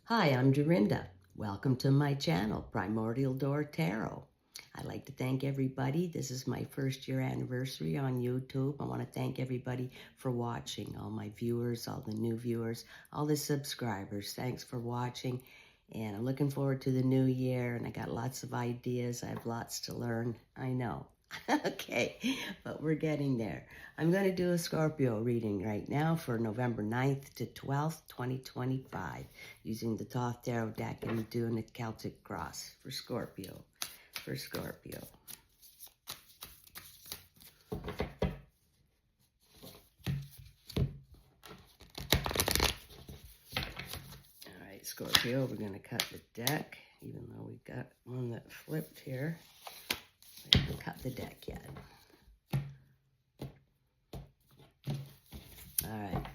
Hi, I'm Dorinda. Welcome to my channel, PrimordialDor Tarot. I'd like to thank everybody. This is my first year anniversary on YouTube. I want to thank everybody for watching, all my viewers, all the new viewers, all the subscribers. Thanks for watching, and I'm looking forward to the new year, and I got lots of ideas. I have lots to learn, I know. Okay, but we're getting there. I'm going to do a Scorpio reading right now for November 9th to 12th, 2025, using the Thoth Tarot deck and doing a Celtic cross for Scorpio. All right, Scorpio, we're going to cut the deck, even though we got one that flipped here. We haven't cut the deck yet. All right.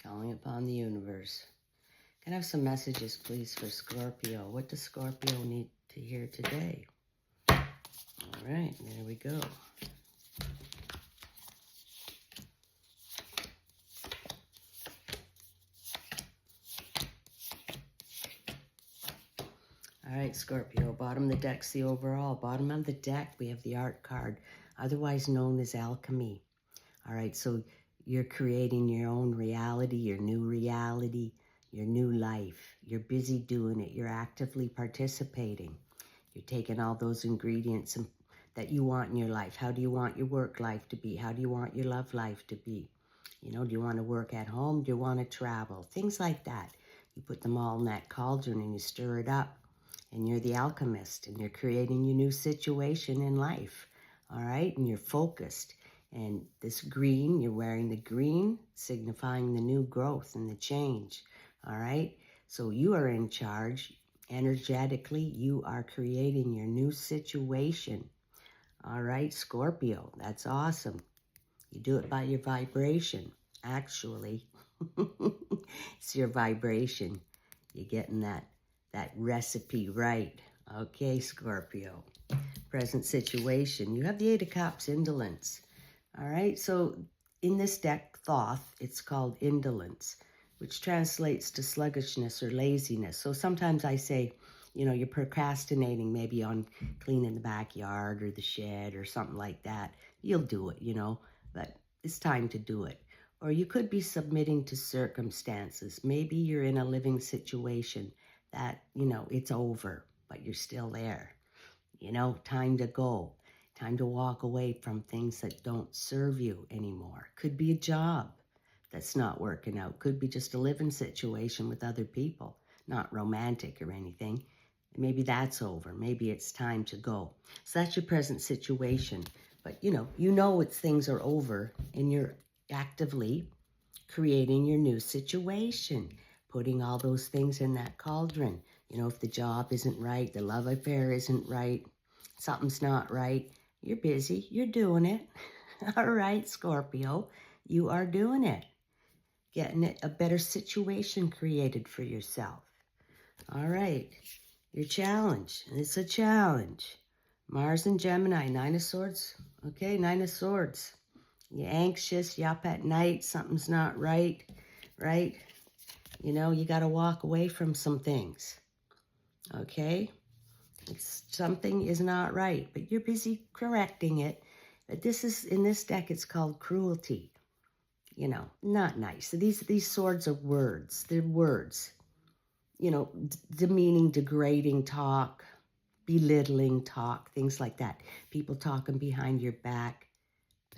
Calling upon the universe. Can I have some messages, please, for Scorpio? What does Scorpio need to hear today? All right, there we go. All right, Scorpio, bottom of the deck's the overall. Bottom of the deck, we have the art card, otherwise known as alchemy. All right, so you're creating your own reality, your new life. You're busy doing it. You're actively participating. You're taking all those ingredients that you want in your life. How do you want your work life to be? How do you want your love life to be? You know, do you want to work at home? Do you want to travel? Things like that. You put them all in that cauldron and you stir it up. And you're the alchemist. And you're creating your new situation in life. All right? And you're focused. And this green, you're wearing the green, signifying the new growth and the change. All right? So you are in charge. Energetically, you are creating your new situation. All right, Scorpio, that's awesome. You do it by your vibration, actually. It's your vibration. You're getting that recipe right. Okay, Scorpio. Present situation. You have the Eight of Cups, indolence. All right, so in this deck, Thoth, it's called indolence, which translates to sluggishness or laziness. So sometimes I say, you know, you're procrastinating maybe on cleaning the backyard or the shed or something like that. You'll do it, you know, but it's time to do it. Or you could be submitting to circumstances. Maybe you're in a living situation that, you know, it's over, but you're still there. You know, time to go. Time to walk away from things that don't serve you anymore. Could be a job that's not working out. Could be just a living situation with other people, not romantic or anything. Maybe that's over. Maybe it's time to go. So that's your present situation. But, you know things are over, and you're actively creating your new situation, putting all those things in that cauldron. You know, if the job isn't right, the love affair isn't right, something's not right, you're busy, you're doing it. All right, Scorpio, you are doing it. Getting it a better situation created for yourself. All right, your challenge. It's a challenge. Mars and Gemini, Nine of Swords. Okay, Nine of Swords. You're anxious, you're up at night, something's not right, right? You know, you got to walk away from some things. Okay? Something is not right, but you're busy correcting it. But in this deck, it's called cruelty. You know, not nice. So these swords are words. They're words. You know, demeaning, degrading talk, belittling talk, things like that. People talking behind your back,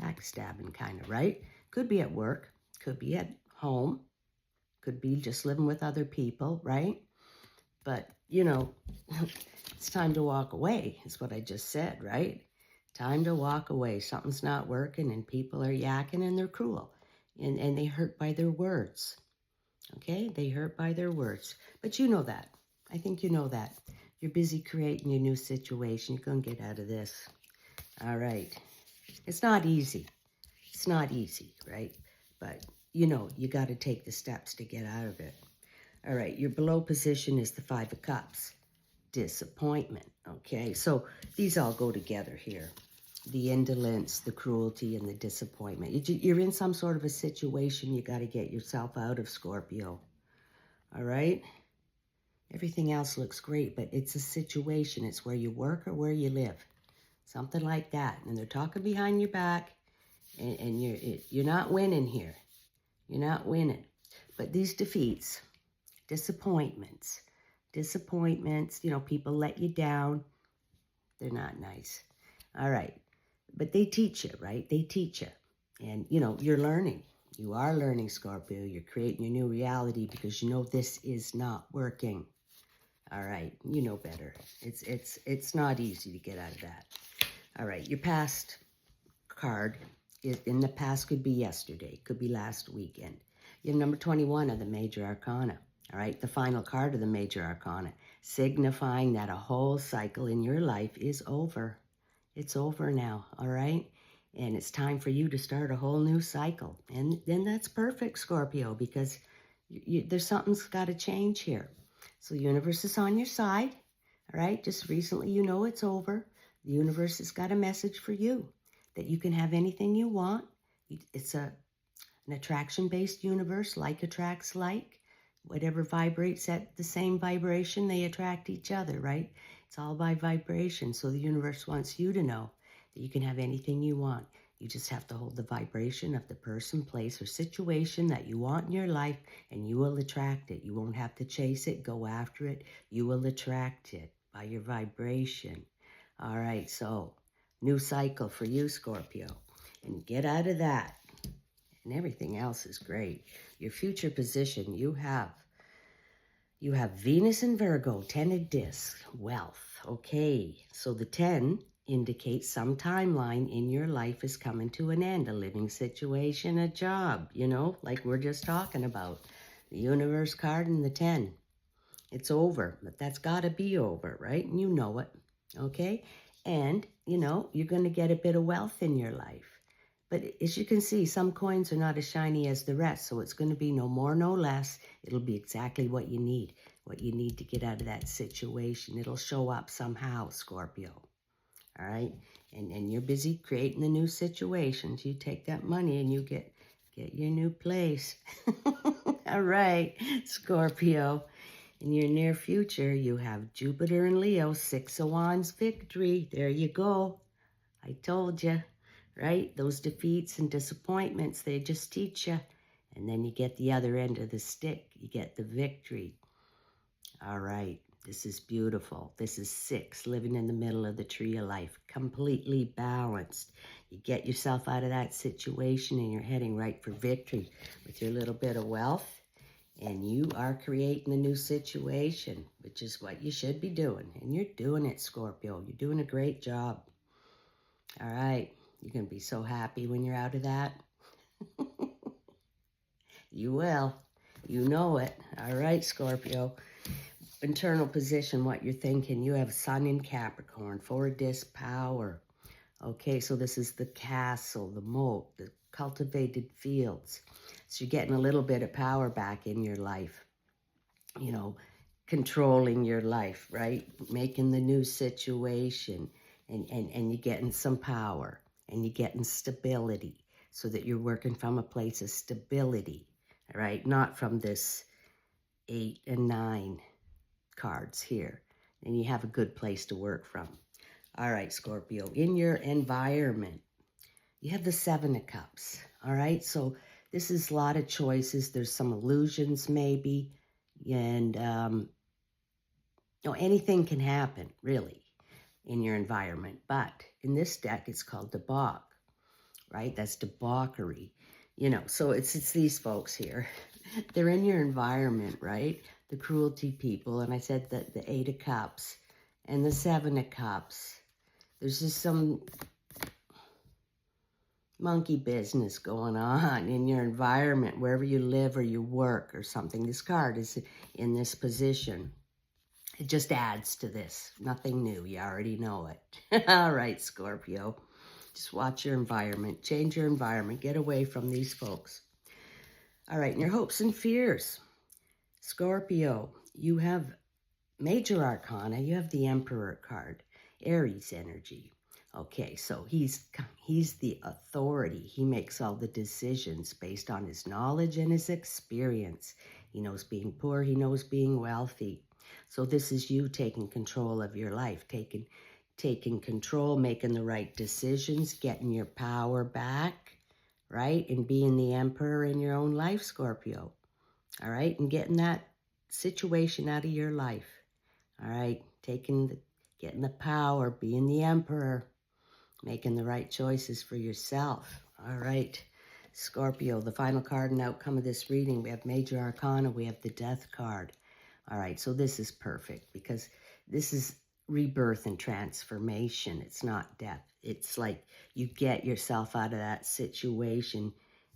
backstabbing kind of, right? Could be at work, could be at home, could be just living with other people, right? But, you know, it's time to walk away, is what I just said, right? Time to walk away. Something's not working and people are yakking and they're cruel. And they hurt by their words. Okay? They hurt by their words. But you know that. I think you know that. You're busy creating your new situation. You're going to get out of this. All right. It's not easy. It's not easy, right? But, you know, you got to take the steps to get out of it. All right. Your below position is the Five of Cups. Disappointment. Okay? So these all go together here. The indolence, the cruelty, and the disappointment. You're in some sort of a situation you got to get yourself out of, Scorpio. all right? Everything else looks great, but it's a situation. It's where you work or where you live. Something like that. And they're talking behind your back, and you're not winning here. You're not winning. But these defeats, disappointments, you know, people let you down. They're not nice. All right. But they teach you, right? They teach you. And, you know, you're learning. You are learning, Scorpio. You're creating your new reality because you know this is not working. All right. You know better. It's not easy to get out of that. All right. Your past card in the past could be yesterday, could be last weekend. You have number 21 of the Major Arcana, all right? The final card of the Major Arcana, signifying that a whole cycle in your life is over. It's over now, all right? And it's time for you to start a whole new cycle. And then that's perfect, Scorpio, because there's something's got to change here. So the universe is on your side, all right? Just recently, you know it's over. The universe has got a message for you that you can have anything you want. It's an attraction-based universe. Like attracts like. Whatever vibrates at the same vibration, they attract each other, right? It's all by vibration. So the universe wants you to know that you can have anything you want. You just have to hold the vibration of the person, place, or situation that you want in your life, and you will attract it. You won't have to chase it, go after it. You will attract it by your vibration. All right, so new cycle for you, Scorpio. And get out of that. And everything else is great. Your future position, you have Venus and Virgo, 10 of discs, wealth. Okay, so the 10 indicates some timeline in your life is coming to an end. A living situation, a job, you know, like we're just talking about. The universe card and the 10. It's over, but that's got to be over, right? And you know it, okay? And, you know, you're going to get a bit of wealth in your life. But as you can see, some coins are not as shiny as the rest, so it's going to be no more, no less. It'll be exactly what you need to get out of that situation. It'll show up somehow, Scorpio, all right? And you're busy creating the new situations. You take that money and you get your new place. All right, Scorpio. In your near future, you have Jupiter and Leo, 6 of Wands victory. There you go. I told you, right? Those defeats and disappointments, they just teach you. And then you get the other end of the stick. You get the victory. All right. This is beautiful. This is 6, living in the middle of the tree of life, completely balanced. You get yourself out of that situation and you're heading right for victory with your little bit of wealth. And you are creating a new situation, which is what you should be doing. And you're doing it, Scorpio. You're doing a great job. All right. You're going to be so happy when you're out of that. You will. You know it. All right, Scorpio. Internal position, what you're thinking. You have Sun in Capricorn, 4 disc power. Okay, so this is the castle, the moat, the cultivated fields. So you're getting a little bit of power back in your life. You know, controlling your life, right? Making the new situation. And you're getting some power. And you're getting stability. So that you're working from a place of stability. All right? Not from this 8 and 9 cards here. And you have a good place to work from. All right, Scorpio. In your environment, you have the 7 of Cups. All right? So this is a lot of choices. There's some illusions maybe. And, anything can happen, really, in your environment. But in this deck, it's called debauch, right? That's debauchery. You know, so it's these folks here. They're in your environment, right? The cruelty people. And I said that the 8 of Cups and the 7 of Cups. There's just some monkey business going on in your environment, wherever you live or you work or something. This card is in this position. It just adds to this. Nothing new. You already know it. All right, Scorpio. Just watch your environment. Change your environment. Get away from these folks. All right, and your hopes and fears. Scorpio, you have Major Arcana. You have the Emperor card. Aries energy. Okay, so he's the authority. He makes all the decisions based on his knowledge and his experience. He knows being poor. He knows being wealthy. So this is you taking control of your life, taking control, making the right decisions, getting your power back, right? And being the emperor in your own life, Scorpio. All right? And getting that situation out of your life. All right? Getting the power, being the emperor, making the right choices for yourself. All right? Scorpio, the final card and outcome of this reading, we have Major Arcana, we have the Death card. All right, so this is perfect because this is rebirth and transformation. It's not death. It's like you get yourself out of that situation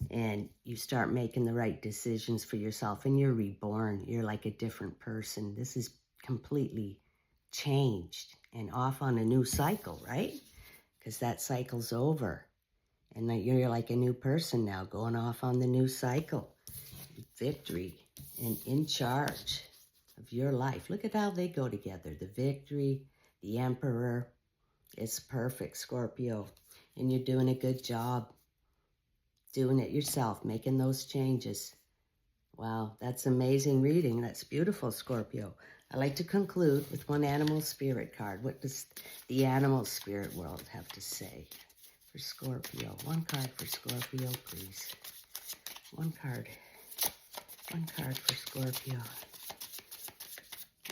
and you start making the right decisions for yourself and you're reborn. You're like a different person. This is completely changed and off on a new cycle, right? Because that cycle's over. And that you're like a new person now, going off on the new cycle. Victory and in charge of your life. Look at how they go together. The victory, the emperor. It's perfect, Scorpio. And you're doing a good job doing it yourself, making those changes. Wow, that's amazing reading. That's beautiful, Scorpio. I like to conclude with one animal spirit card. What does the animal spirit world have to say for Scorpio? One card for Scorpio, please. One card. One card for Scorpio.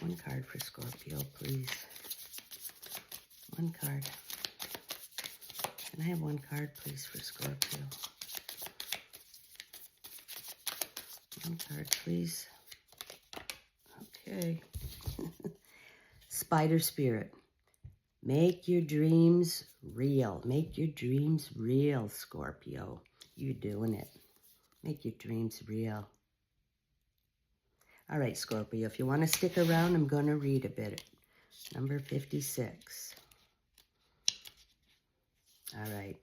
One card for Scorpio, please. One card. Can I have one card, please, for Scorpio? One card, please. Okay. Spider Spirit. Make your dreams real. Make your dreams real, Scorpio. You're doing it. Make your dreams real. All right, Scorpio, if you want to stick around, I'm going to read a bit. Number 56. All right.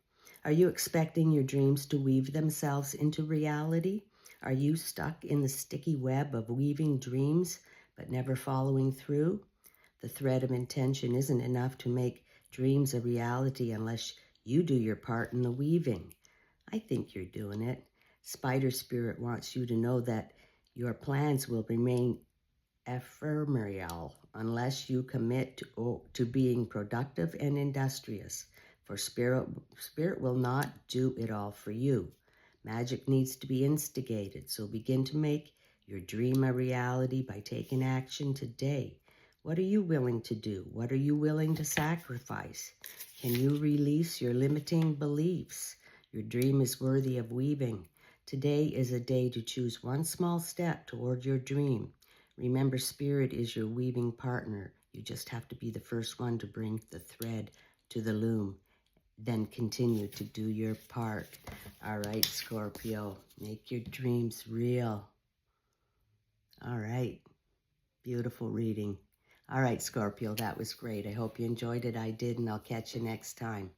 Are you expecting your dreams to weave themselves into reality? Are you stuck in the sticky web of weaving dreams but never following through? The thread of intention isn't enough to make dreams a reality unless you do your part in the weaving. I think you're doing it. Spider Spirit wants you to know that your plans will remain ephemeral unless you commit to being productive and industrious. For spirit will not do it all for you. Magic needs to be instigated, so begin to make your dream a reality by taking action today. What are you willing to do? What are you willing to sacrifice? Can you release your limiting beliefs? Your dream is worthy of weaving. Today is a day to choose one small step toward your dream. Remember, Spirit is your weaving partner. You just have to be the first one to bring the thread to the loom. Then continue to do your part. All right, Scorpio, make your dreams real. All right, beautiful reading. All right, Scorpio, that was great. I hope you enjoyed it. I did, and I'll catch you next time.